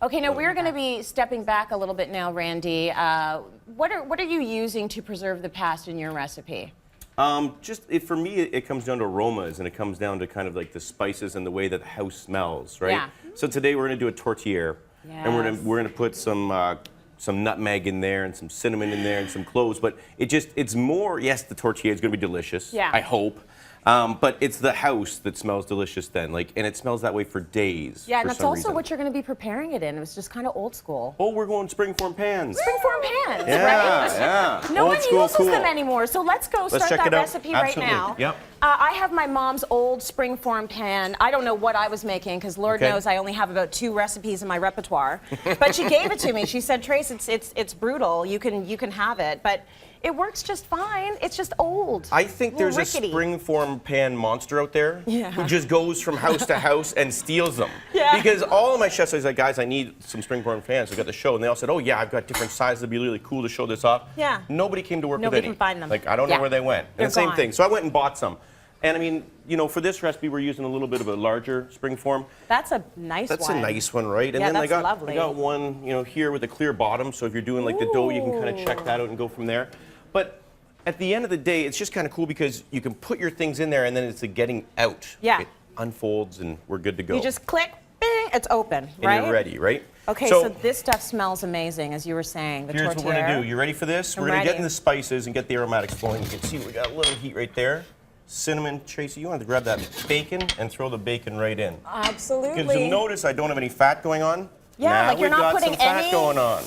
Okay, now we're going to be stepping back a little bit now, Randy. What are you using to preserve the past in your recipe? For me, it comes down to aromas, and it comes down to kind of like the spices and the way that the house smells, right? Yeah. So today we're going to do a tourtiere, Yes. and we're gonna put some nutmeg in there and some cinnamon in there and some cloves. But it's more. Yes, the tortilla is going to be delicious. Yeah. I hope. But it's the house that smells delicious then, and it smells that way for days. Yeah, and for that's some also reason. what you're going to be preparing it in. It was just kind of old school. Oh, we're going springform pans. Springform pans, Yeah, right? yeah. No Old one school, uses cool. them anymore, so let's go start check that it out. recipe right Absolutely. now. Yep. I have my mom's old springform pan. I don't know what I was making because Lord Okay. knows I only have about 2 recipes in my repertoire. But she gave it to me. She said, "Trace, it's brutal. You can have it, but it works just fine. It's just old." I think there's rickety. a springform pan monster out there who just goes from house to house and steals them. Yeah. Because all of my chefs are like, guys, I need some springform pans. I got the show, and they all said, oh yeah, I've got different sizes. It'd be really cool to show this off. Yeah. Nobody came to work Nobody with any. can find them. Like I don't know Yeah. where they went. They're And the same gone. thing. So I went and bought some. And I mean, for this recipe, we're using a little bit of a larger springform. That's a nice one. That's a nice one, right? And Yeah, then I that's got lovely. I got one, here with a clear bottom. So if you're doing like the dough, you can kind of check that out and go from there. But at the end of the day, it's just kind of cool because you can put your things in there and then it's the getting out. Yeah. It unfolds and we're good to go. You just click, bing, it's open, and right? you're ready, right? Okay, so this stuff smells amazing, as you were saying, the here's tortilla. what we're gonna do. You ready for this? We're gonna get ready. in the spices and get the aromatics flowing. You can see we got a little heat right there. Cinnamon, Tracy, you want to grab that bacon and throw the bacon right in. Absolutely. Because you'll notice I don't have any fat going on. Yeah, now like you're we've not got putting some fat any- going on.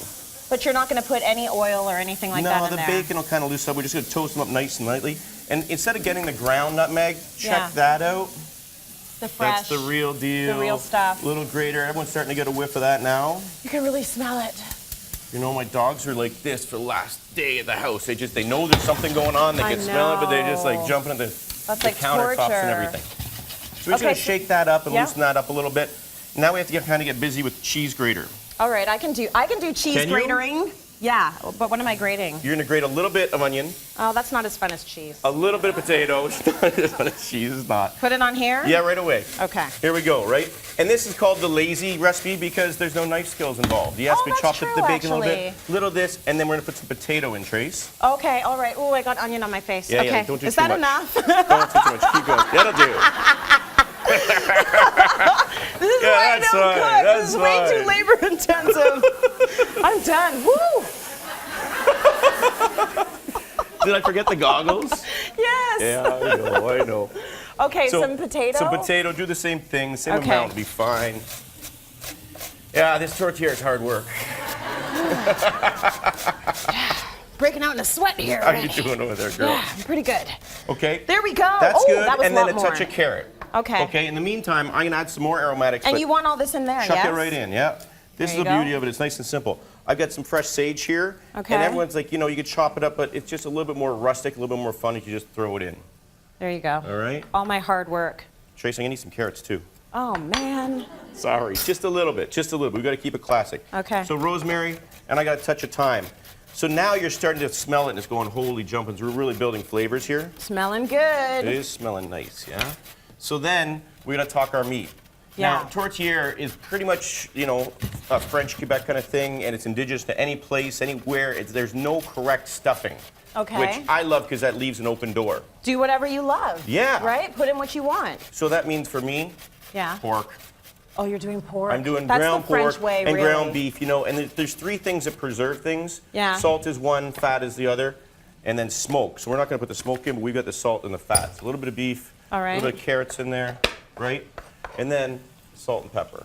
But you're not going to put any oil or anything like that No, in the there. bacon will kind of loosen up. We're just going to toast them up nice and lightly. And instead of getting the ground nutmeg, check Yeah. that out. The fresh. That's the real deal. The real stuff. Little grater. Everyone's starting to get a whiff of that now. You can really smell it. My dogs are like this for the last day at the house. They know there's something going on. They can smell it, but they're just like jumping at the like countertops torture. and everything. So we're just going to shake that up and loosen that up a little bit. Now we have to kind of get busy with cheese grater. All right, I can do cheese Can you? gratering. Yeah, but what am I grating? You're going to grate a little bit of onion, Oh, that's not as fun as cheese. a little bit of potato. Cheese is not. Put it on here? Yeah, right away. Okay. Here we go, right? And this is called the lazy recipe because there's no knife skills involved. Yes, we that's chopped up the true, bacon a little bit, actually. little this, and then we're gonna put some potato in, Trace. Okay, all right. Oh, I got onion on my face. Yeah, okay. yeah, don't do Is too that much. enough? Don't do too much. Keep going. That'll do. This is Yeah, why I that's don't fine, cook. that's This is way too fine. labor intensive. I'm done. Woo! Did I forget the goggles? Yes. Yeah, I know. Okay, So, some potato. Some potato, do the same thing, the same Okay. amount will be fine. Yeah, this tortilla is hard work. Breaking out in a sweat here. How you doing over there, girl? Yeah, I'm pretty good. Okay. There we go. That's Oh, good. that was and a then lot a touch more. of carrot. Okay. Okay, in the meantime, I'm going to add some more aromatics. And but you want all this in there, chuck yes? it right in, yeah. This There is the you go. beauty of it. It's nice and simple. I've got some fresh sage here. Okay. And everyone's like, you could chop it up, but it's just a little bit more rustic, a little bit more fun if you just throw it in. There you go. All right. All my hard work. Trace, I'm going to need some carrots too. Oh, man. Sorry. Just a little bit. Just a little bit. We've got to keep it classic. Okay. So rosemary, and I got a touch of thyme. So now you're starting to smell it, and it's going, holy jumping. We're really building flavors here. Smelling good. It is smelling nice, yeah? So then we're going to talk our meat. Yeah. Now, tourtiere is pretty much, a French Quebec kind of thing, and it's indigenous to any place, anywhere. There's no correct stuffing. Okay. Which I love because that leaves an open door. Do whatever you love. Yeah. Right? Put in what you want. So that means for me, Yeah. pork. Oh, you're doing pork. I'm doing That's ground the French pork way, and really. ground beef, and there's 3 things that preserve things. Yeah. Salt is one, fat is the other, and then smoke. So we're not going to put the smoke in, but we've got the salt and the fat. So a little bit of beef, All a right. little bit of carrots in there, right? And then salt and pepper.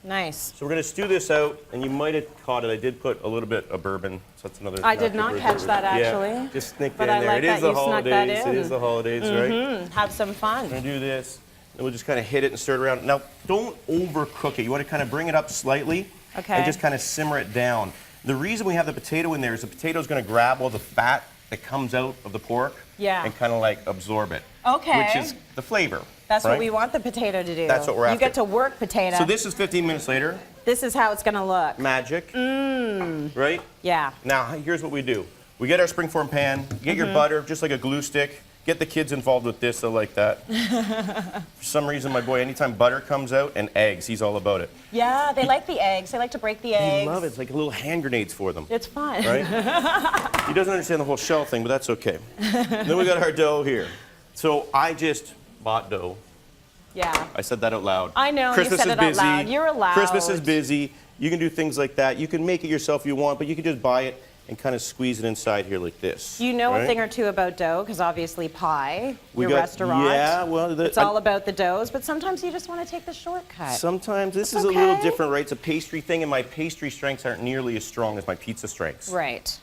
Nice. So we're going to stew this out, and you might have caught it. I did put a little bit of bourbon, so that's another. I did natural not catch preservative. that, actually. Yeah, just sneak But that I in there. like It is that the you snuck that holidays. It in. is the holidays, right? Have some fun. We're going to do this, and we'll just kind of hit it and stir it around. Now, don't overcook it. You want to kind of bring it up slightly, Okay. and just kind of simmer it down. The reason we have the potato in there is the potato is going to grab all the fat that comes out of the pork, Yeah. and kind of like absorb it. Okay. Which is the flavor. That's right? what we want the potato to do. That's what we're You after. get to work potato. So this is 15 minutes later. This is how it's going to look. Magic. Right? Yeah. Now, here's what we do. We get our springform pan, get your butter, just like a glue stick, Get the kids involved with this, they'll like that. For some reason, my boy, anytime butter comes out and eggs, he's all about it. Yeah, they like the eggs. They like to break the eggs. They love it. It's like little hand grenades for them. It's fun. Right? He doesn't understand the whole shell thing, but that's okay. Then we got our dough here. So I just bought dough. Yeah. I said that out loud. I know, Christmas you said is it out busy. loud. You're allowed. Christmas is busy. You can do things like that. You can make it yourself if you want, but you can just buy it and kind of squeeze it inside here like this. You know right? a thing or two about dough, because obviously pie, We your got- restaurant, yeah, well, it's all about the doughs, but sometimes you just want to take the shortcut. Sometimes this That's is a little okay. different, right? It's a pastry thing, and my pastry strengths aren't nearly as strong as my pizza strengths. Right.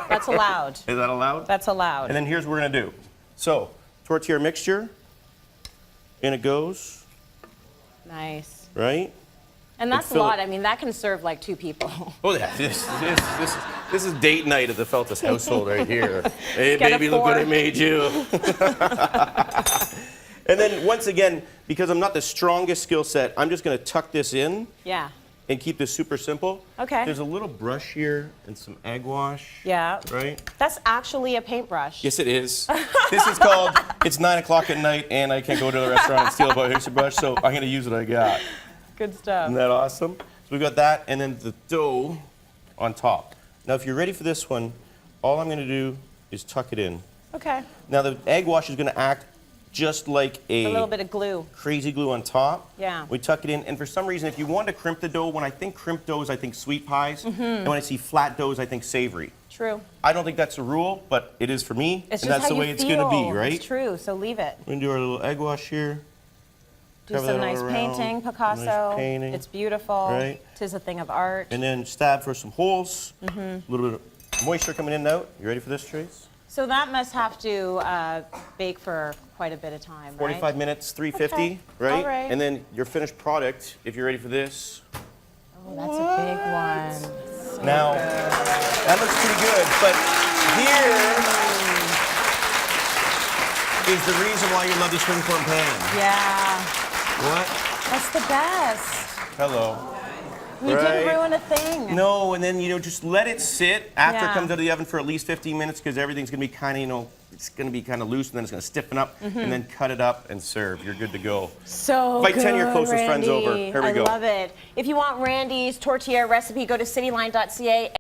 That's allowed. Is that allowed? That's allowed. And then here's what we're gonna do. So, tortilla mixture, in it goes, Nice. right? And that's a fill lot. it- I mean, that can serve like 2 people. Oh yeah, this is date night at the Feltus household right here. Hey Get a baby, look what I fork. made you. And then once again, because I'm not the strongest skill set, I'm just gonna tuck this in Yeah. and keep this super simple. Okay. There's a little brush here and some egg wash. Yeah. Right? That's actually a paintbrush. Yes, it is. This is called, it's 9 o'clock at night and I can't go to the restaurant and steal a pastry brush, so I'm gonna use what I got. Good stuff. Isn't that awesome? So we've got that and then the dough on top. Now if you're ready for this one, all I'm gonna do is tuck it in. Okay. Now the egg wash is gonna act just like A little bit of glue. crazy glue on top. Yeah. We tuck it in, and for some reason, if you want to crimp the dough, when I think crimp doughs, I think sweet pies, and when I see flat doughs, I think savory. True. I don't think that's a rule, but it is for me, It's and just that's how the you way it's feel. gonna be, right? It's true, so leave it. We're gonna do our little egg wash here. Do Cover some that all nice around. painting, Picasso. Nice painting. It's beautiful. Right. Tis a thing of art. And then stab for some holes. A little bit of moisture coming in and out. You ready for this, Trace? So that must have to bake for quite a bit of time, 45 right? minutes, 350, Okay. right? All right. And then your finished product, if you're ready for this. Oh, that's a big one. So Now, that looks pretty good, but here is the reason why you love the spring form pan. Yeah, What? that's the best. Hello. You Right. didn't ruin a thing. No, and then, just let it sit after it Yeah. comes out of the oven for at least 15 minutes because everything's going to be kind of, it's going to be kind of loose and then it's going to stiffen up and then cut it up and serve. You're good to go. So Invite 10 of your good, closest friends over. Randy. Here we go. I love it. If you want Randy's tortilla recipe, go to cityline.ca.